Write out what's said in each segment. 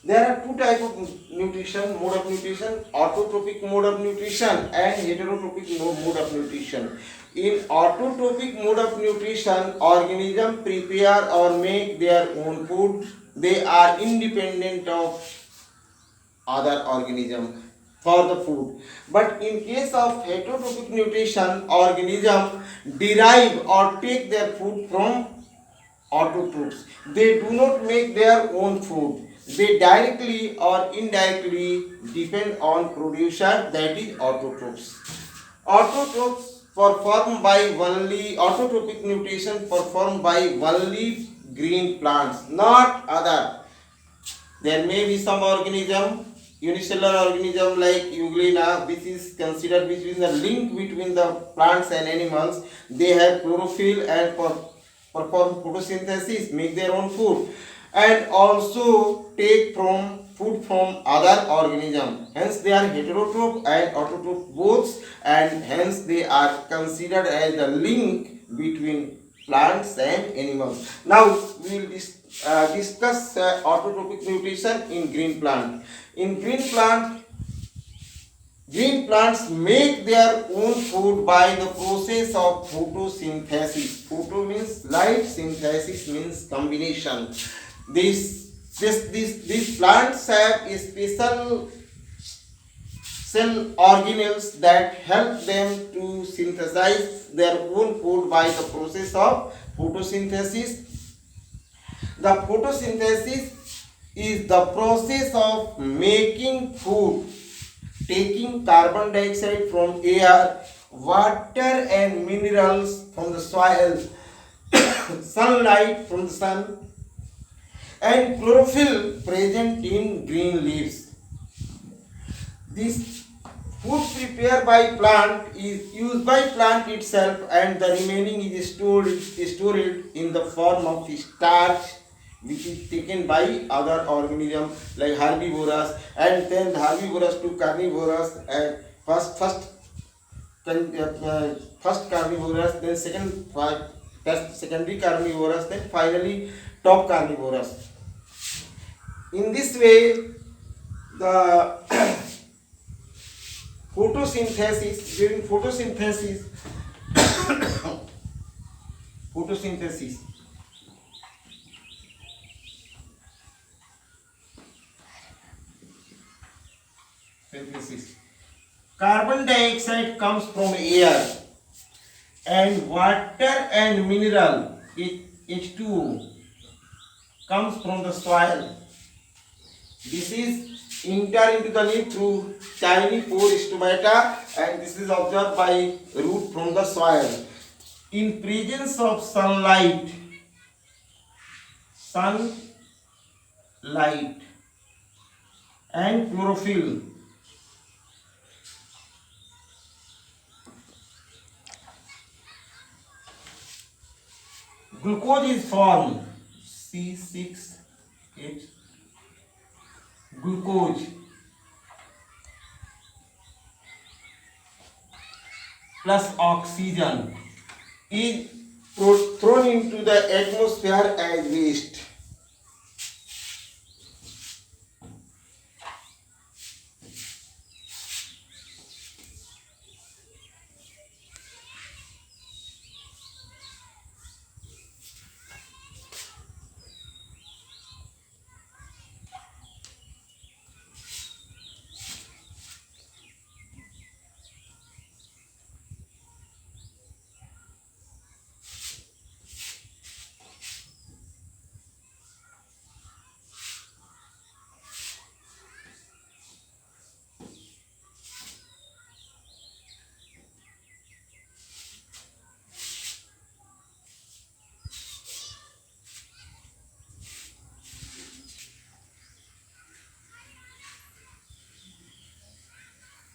There are two types of nutrition, mode of nutrition: autotrophic mode of nutrition and heterotrophic mode of nutrition. In autotrophic mode of nutrition, organisms prepare or make their own food. They are independent of other organism for the food. But in case of heterotrophic nutrition, organism derive or take their food from autotrophs. They do not make their own food. They directly or indirectly depend on producer, that is autotrophs. Autotrophs performed by only autotrophic nutrition performed by only green plants, not other. There may be some organism, unicellular organism like Euglena, which is considered which is the link between the plants and animals. They have chlorophyll and perform photosynthesis, make their own food, and also take from food from other organism. Hence they are heterotroph and autotroph both, and hence they are considered as the link between plants and animals. Now we will discuss autotrophic nutrition in green plant. In green plants make their own food by the process of photosynthesis. Photo means light, synthesis means combination. These plants have a special cell organelles that help them to synthesize their own food by the process of photosynthesis. The photosynthesis is the process of making food, taking carbon dioxide from air, water and minerals from the soil, sunlight from the sun, and chlorophyll present in green leaves. This food prepared by plant is used by plant itself, and the remaining is stored in the form of starch, which is taken by other organisms like herbivorous, and then herbivorous to carnivorous, and first carnivorous, then secondary carnivorous, then finally top carnivorous. In this way, the during photosynthesis carbon dioxide comes from air, and water and mineral H2O comes from the soil. This is enter into the leaf through tiny pore stomata, and this is observed by root from the soil. In presence of sunlight and chlorophyll, glucose is formed. C6H glucose plus oxygen is thrown into the atmosphere as waste.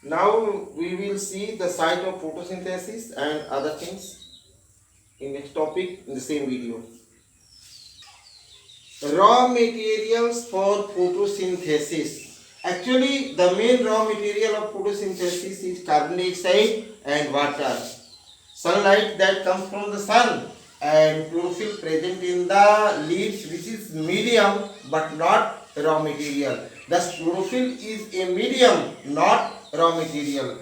Now we will see the site of photosynthesis and other things in next topic in the same video. Raw materials for photosynthesis. Actually, the main raw material of photosynthesis is carbon dioxide and water. Sunlight that comes from the sun, and chlorophyll present in the leaves, which is medium but not raw material. Thus chlorophyll is a medium, not raw material.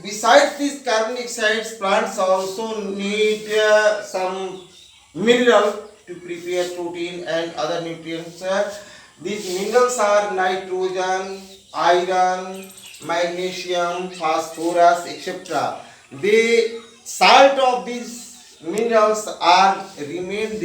Besides these carbon dioxide, plants also need some mineral to prepare protein and other nutrients. These minerals are nitrogen, iron, magnesium, phosphorus, etc. The salt of these minerals are remained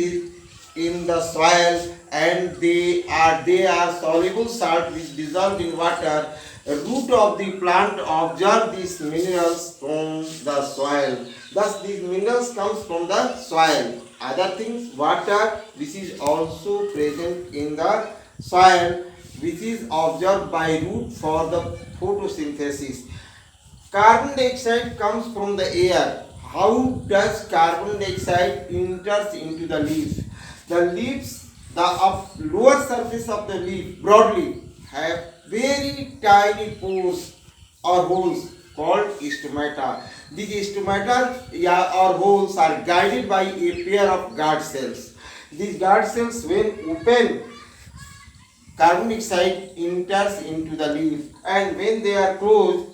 in the soil, and they are soluble salt which dissolved in water. A root of the plant absorb these minerals from the soil. Thus these minerals comes from the soil. Other things, water, which is also present in the soil, which is absorbed by root for the photosynthesis. Carbon dioxide comes from the air. How does carbon dioxide enters into the leaf? The leaves, the lower surface of the leaf, broadly, have very tiny pores or holes called stomata. These stomata or holes are guided by a pair of guard cells. These guard cells, when open, carbon dioxide enters into the leaf, and when they are closed,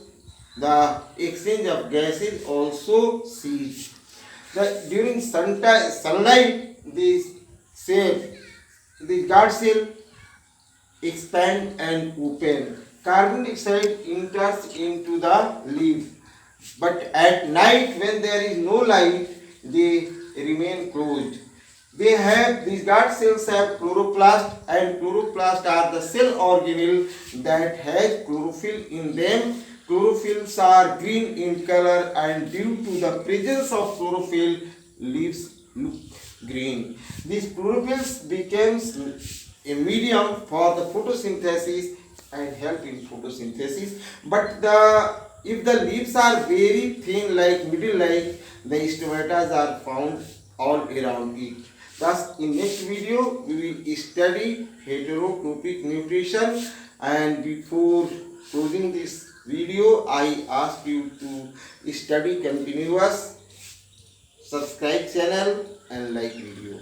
the exchange of gases also cease. During sunlight, the guard cell expand and open. Carbon dioxide enters into the leaf, but at night when there is no light, they remain closed. These guard cells have chloroplast, and chloroplast are the cell organelle that has chlorophyll in them. Chlorophylls are green in color, and due to the presence of chlorophyll, leaves look green. These chlorophylls becomes a medium for the photosynthesis and help in photosynthesis. But if the leaves are very thin, like middle, like the stomata are found all around it. Thus, in next video we will study heterotrophic nutrition. And before closing this video, I ask you to study continuous, subscribe channel and like video.